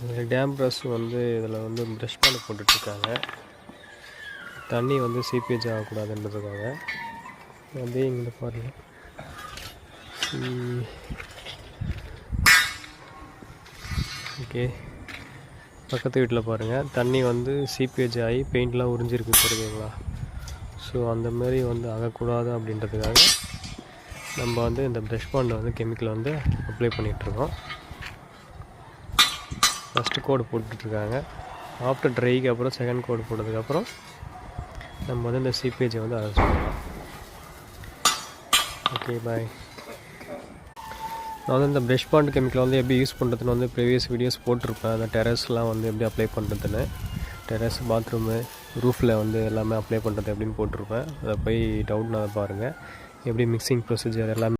இந்த dam brush வந்து இதில் வந்து ப்ரஷ் பண்ண போட்டுட்ருக்காங்க. தண்ணி வந்து சீப்பேஜ் ஆகக்கூடாதுன்றதுக்காக. அப்படியே இங்கே பாருங்கள். ஓகே, பக்கத்து வீட்டில் பாருங்கள், தண்ணி வந்து சீப்பேஜ் ஆகி பெயிண்ட்லாம் உறிஞ்சிருக்கு தெரியுங்களா. ஸோ அந்தமாரி வந்து ஆகக்கூடாது அப்படின்றதுக்காக நம்ம வந்து இந்த ப்ரஷ் பாண்டில் வந்து கெமிக்கலை வந்து அப்ளை பண்ணிகிட்ருக்கோம். ஃபஸ்ட்டு கோடு போட்டுட்ருக்காங்க. ஆஃப்டர் ட்ரைக்கு அப்புறம் செகண்ட் கோடு போட்டதுக்கப்புறம் நம்ம வந்து இந்த சீப்பேஜை வந்து அரெஸ்ட் பண்ணலாம். ஓகே, பாய். நான் வந்து இந்த ப்ரஷ் பாண்ட் கெமிக்கலை வந்து எப்படி யூஸ் பண்ணுறதுன்னு வந்து ப்ரீவியஸ் வீடியோஸ் போட்டிருப்பேன். அந்த டெரஸ்லாம் வந்து எப்படி அப்ளை பண்ணுறதுன்னு, டெரஸ், பாத்ரூமு, ரூஃபில் வந்து எல்லாமே அப்ளை பண்ணுறது எப்படின்னு போட்டிருப்பேன். அதை போய் டவுட்னா பாருங்கள். எப்படி மிக்சிங் ப்ரொசீஜர் எல்லாமே